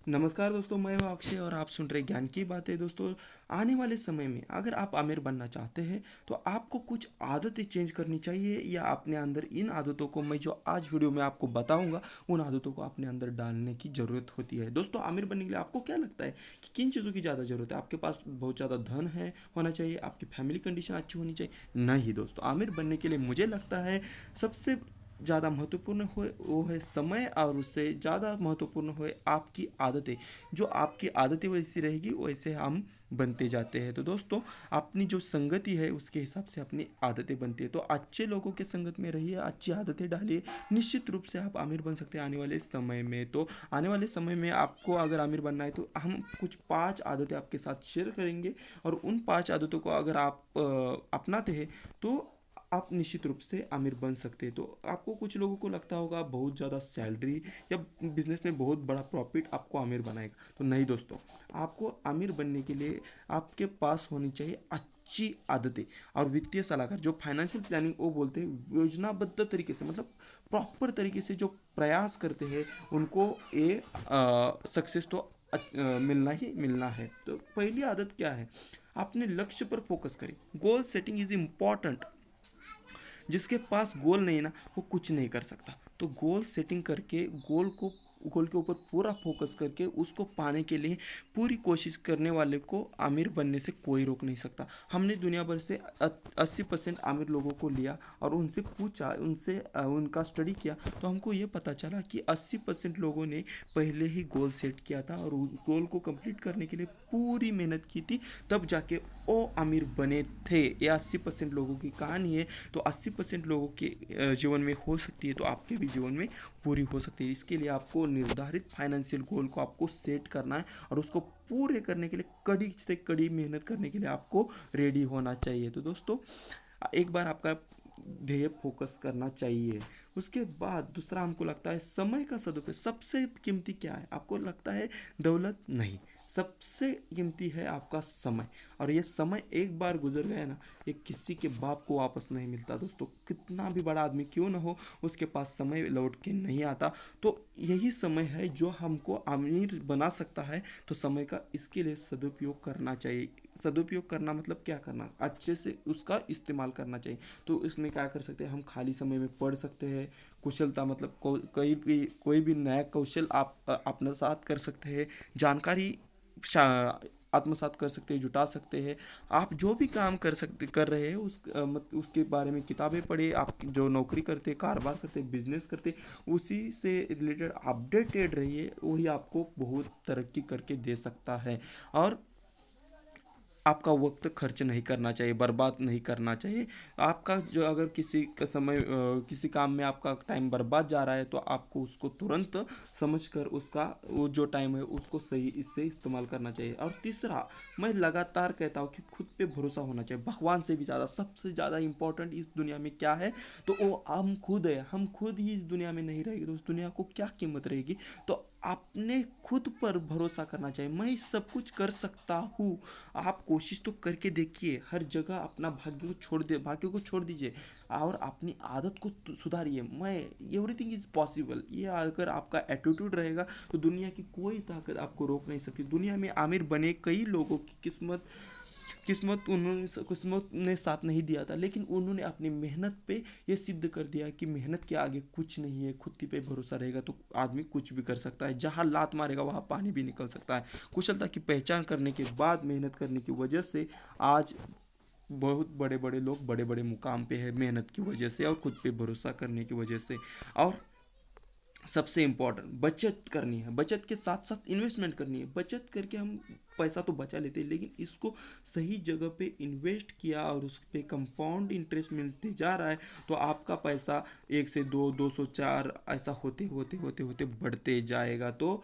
नमस्कार दोस्तों, मैं हूं अक्षय और आप सुन रहे ज्ञान की बातें। दोस्तों, आने वाले समय में अगर आप आमिर बनना चाहते हैं तो आपको कुछ आदतें चेंज करनी चाहिए, या अपने अंदर इन आदतों को मैं जो आज वीडियो में आपको बताऊंगा उन आदतों को अपने अंदर डालने की ज़रूरत होती है। दोस्तों, आमिर बनने के लिए आपको क्या लगता है कि किन चीज़ों की ज़्यादा ज़रूरत है? आपके पास बहुत ज़्यादा धन है होना चाहिए, आपकी फैमिली कंडीशन अच्छी होनी चाहिए? नहीं दोस्तों, आमिर बनने के लिए मुझे लगता है सबसे ज़्यादा महत्वपूर्ण हो वो है समय, और उससे ज़्यादा महत्वपूर्ण हो आपकी आदतें। जो आपकी आदतें वैसी रहेगी वैसे हम बनते जाते हैं। तो दोस्तों, अपनी जो संगति है उसके हिसाब से अपनी आदतें बनती है। तो अच्छे लोगों के संगत में रहिए, अच्छी आदतें डालिए, निश्चित रूप से आप आमिर बन सकते हैं आने वाले समय में। तो आने वाले समय में आपको अगर आमिर बनना है तो हम कुछ 5 आदतें आपके साथ शेयर करेंगे, और उन 5 आदतों को अगर आप अपनाते हैं तो आप निश्चित रूप से आमिर बन सकते हैं। तो आपको कुछ लोगों को लगता होगा बहुत ज़्यादा सैलरी या बिजनेस में बहुत बड़ा प्रॉफिट आपको आमिर बनाएगा, तो नहीं दोस्तों। आपको आमिर बनने के लिए आपके पास होनी चाहिए अच्छी आदतें और वित्तीय सलाहकार, जो फाइनेंशियल प्लानिंग वो बोलते हैं, योजनाबद्ध तरीके से, मतलब प्रॉपर तरीके से जो प्रयास करते हैं उनको ये सक्सेस तो मिलना ही मिलना है। तो पहली आदत क्या है? अपने लक्ष्य पर फोकस करें। Goal setting is important. जिसके पास गोल नहीं ना, वो कुछ नहीं कर सकता। तो गोल सेटिंग करके गोल के ऊपर पूरा फोकस करके उसको पाने के लिए पूरी कोशिश करने वाले को आमिर बनने से कोई रोक नहीं सकता। हमने दुनिया भर से 80% आमिर लोगों को लिया और उनसे पूछा, उनसे उनका स्टडी किया, तो हमको ये पता चला कि 80% लोगों ने पहले ही गोल सेट किया था और उस गोल को कंप्लीट करने के लिए पूरी मेहनत की थी, तब जाके वो आमिर बने थे। ये 80% लोगों की कहानी है। तो 80% लोगों के जीवन में हो सकती है, तो आपके भी जीवन में पूरी हो सकती है। इसके लिए आपको निर्धारित फाइनेंशियल गोल को आपको सेट करना है, और उसको पूरे करने के लिए कड़ी से कड़ी मेहनत करने के लिए आपको रेडी होना चाहिए। तो दोस्तों, एक बार आपका ध्येय फोकस करना चाहिए। उसके बाद दूसरा हमको लगता है समय का सदुपयोग। सबसे कीमती क्या है? आपको लगता है दौलत? नहीं, सबसे कीमती है आपका समय। और ये समय एक बार गुजर गया ना, ये किसी के बाप को वापस नहीं मिलता दोस्तों। कितना भी बड़ा आदमी क्यों ना हो, उसके पास समय लौट के नहीं आता। तो यही समय है जो हमको अमीर बना सकता है। तो समय का इसके लिए सदुपयोग करना चाहिए। सदुपयोग करना मतलब क्या करना? अच्छे से उसका इस्तेमाल करना चाहिए। तो इसमें क्या कर सकते हैं? हम खाली समय में पढ़ सकते हैं। कुशलता मतलब कोई भी नया कौशल आप अपना साथ कर सकते हैं। जानकारी आत्मसात कर सकते हैं, जुटा सकते हैं। आप जो भी काम कर रहे हैं उसके बारे में किताबें पढ़े। आप जो नौकरी करते, कारोबार करते, बिजनेस करते, उसी से रिलेटेड अपडेटेड रहिए। वही आपको बहुत तरक्की करके दे सकता है। और आपका वक्त खर्च नहीं करना चाहिए, बर्बाद नहीं करना चाहिए। आपका जो अगर किसी का समय किसी काम में आपका टाइम बर्बाद जा रहा है, तो आपको उसको तुरंत समझकर उसका वो जो टाइम है उसको सही इससे इस्तेमाल करना चाहिए। और तीसरा, मैं लगातार कहता हूँ कि खुद पे भरोसा होना चाहिए। भगवान से भी ज़्यादा, सबसे ज़्यादा इम्पोर्टेंट इस दुनिया में क्या है? तो वो हम खुद है। हम खुद ही इस दुनिया में नहीं रहेगी तो उस दुनिया को क्या कीमत रहेगी? तो आपने खुद पर भरोसा करना चाहिए। मैं सब कुछ कर सकता हूँ। आप कोशिश तो करके देखिए। हर जगह अपना भाग्य को छोड़ दीजिए और अपनी आदत को सुधारिए। मैं एवरीथिंग इज पॉसिबल, ये अगर आपका एटीट्यूड रहेगा तो दुनिया की कोई ताकत आपको रोक नहीं सकती। दुनिया में आमिर बने कई लोगों की किस्मत ने साथ नहीं दिया था, लेकिन उन्होंने अपनी मेहनत पे ये सिद्ध कर दिया कि मेहनत के आगे कुछ नहीं है। खुद की पे भरोसा रहेगा तो आदमी कुछ भी कर सकता है। जहाँ लात मारेगा वहाँ पानी भी निकल सकता है। कुशलता की पहचान करने के बाद मेहनत करने की वजह से आज बहुत बड़े बड़े लोग बड़े बड़े मुकाम पे है, मेहनत की वजह से और खुद पे भरोसा करने की वजह से। और सबसे इम्पोर्टेंट, बचत करनी है। बचत के साथ साथ इन्वेस्टमेंट करनी है। बचत करके हम पैसा तो बचा लेते हैं, लेकिन इसको सही जगह पे इन्वेस्ट किया और उस पे कंपाउंड इंटरेस्ट मिलते जा रहा है, तो आपका पैसा 1 से 2, 204 ऐसा होते होते होते होते बढ़ते जाएगा। तो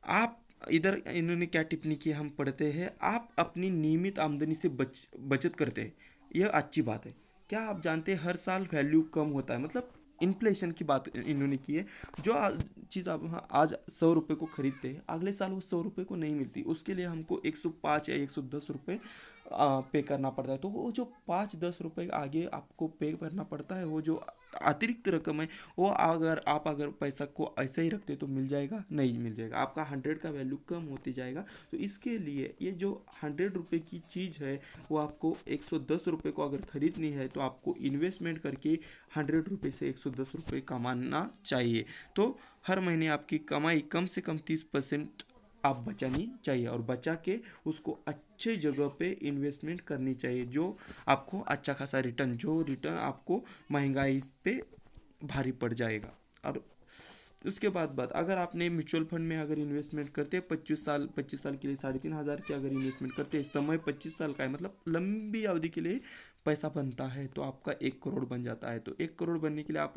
आप इधर इन्होंने क्या टिप्पणी की हम पढ़ते हैं, आप अपनी नियमित आमदनी से बचत करते हैं। यह अच्छी बात है। क्या आप जानते हैं हर साल वैल्यू कम होता है? मतलब इन्फ्लेशन की बात इन्होंने की है। जो चीज़ आप आज 100 रुपये को खरीदते हैं, अगले साल वो 100 रुपये को नहीं मिलती। उसके लिए हमको 105 या 110 रुपये पे करना पड़ता है। तो वो जो 5-10 रुपये आगे आपको पे करना पड़ता है, वो जो अतिरिक्त रकम है वो अगर पैसा को ऐसे ही रखते तो मिल जाएगा, नहीं मिल जाएगा, आपका 100 का वैल्यू कम होते जाएगा। तो इसके लिए ये जो 100 रुपये की चीज़ है वो आपको 110 रुपये को अगर खरीदनी है तो आपको इन्वेस्टमेंट करके 100 रुपये से 110 रुपये कमाना चाहिए। तो हर महीने आपकी कमाई कम से कम 30% आप बचानी चाहिए और बचा के उसको अच्छे जगह पे इन्वेस्टमेंट करनी चाहिए, जो आपको अच्छा खासा रिटर्न, जो रिटर्न आपको महंगाई पे भारी पड़ जाएगा। और उसके बाद बात, अगर आपने म्यूचुअल फंड में अगर इन्वेस्टमेंट करते हैं 25 साल के लिए 3,500 की अगर इन्वेस्टमेंट करते हैं, समय 25 साल का है, मतलब लंबी अवधि के लिए पैसा बनता है तो आपका 1 करोड़ बन जाता है। तो 1 करोड़ बनने के लिए आप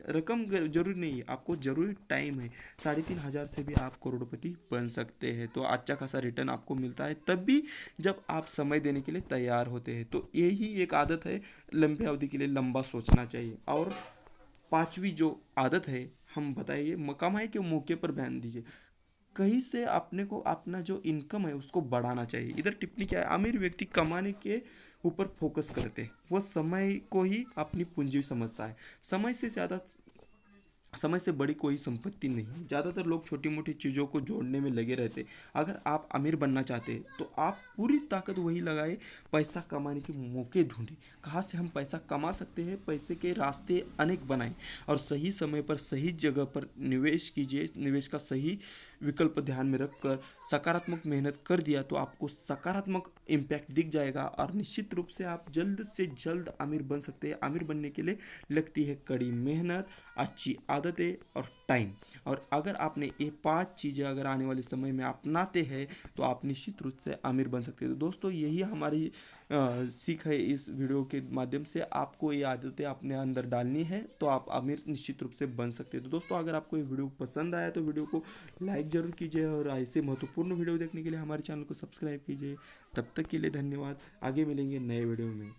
रकम जरूरी नहीं है, आपको जरूरी टाइम है। 3,500 से भी आप करोड़पति बन सकते हैं। तो अच्छा खासा रिटर्न आपको मिलता है तब भी जब आप समय देने के लिए तैयार होते हैं। तो यही एक आदत है, लंबी अवधि के लिए लंबा सोचना चाहिए। और पांचवी जो आदत है हम बताइए, कमाई के मौके पर ध्यान दीजिए। कहीं से अपने को अपना जो इनकम है उसको बढ़ाना चाहिए। इधर टिप्पणी क्या है, अमीर व्यक्ति कमाने के ऊपर फोकस करते हैं, वो समय को ही अपनी पूंजी समझता है। समय से बड़ी कोई संपत्ति नहीं है। ज़्यादातर लोग छोटी मोटी चीज़ों को जोड़ने में लगे रहते हैं। अगर आप अमीर बनना चाहते हैं तो आप पूरी ताकत वही लगाए, पैसा कमाने के मौके ढूंढें, कहाँ से हम पैसा कमा सकते हैं, पैसे के रास्ते अनेक बनाएं और सही समय पर सही जगह पर निवेश कीजिए। निवेश का सही विकल्प ध्यान में रखकर सकारात्मक मेहनत कर दिया तो आपको सकारात्मक इम्पैक्ट दिख जाएगा और निश्चित रूप से आप जल्द से जल्द अमीर बन सकते हैं। अमीर बनने के लिए लगती है कड़ी मेहनत, अच्छी आदतें और टाइम। और अगर आपने ये 5 चीज़ें अगर आने वाले समय में अपनाते हैं तो आप निश्चित रूप से अमीर बन सकते हैं। तो दोस्तों यही हमारी सीख है। इस वीडियो के माध्यम से आपको ये आदतें अपने अंदर डालनी है तो आप अमीर निश्चित रूप से बन सकते हैं। तो दोस्तों अगर आपको ये वीडियो पसंद आया तो वीडियो को लाइक ज़रूर कीजिए और ऐसे महत्वपूर्ण वीडियो देखने के लिए हमारे चैनल को सब्सक्राइब कीजिए। तब तक के लिए धन्यवाद। आगे मिलेंगे नए वीडियो में।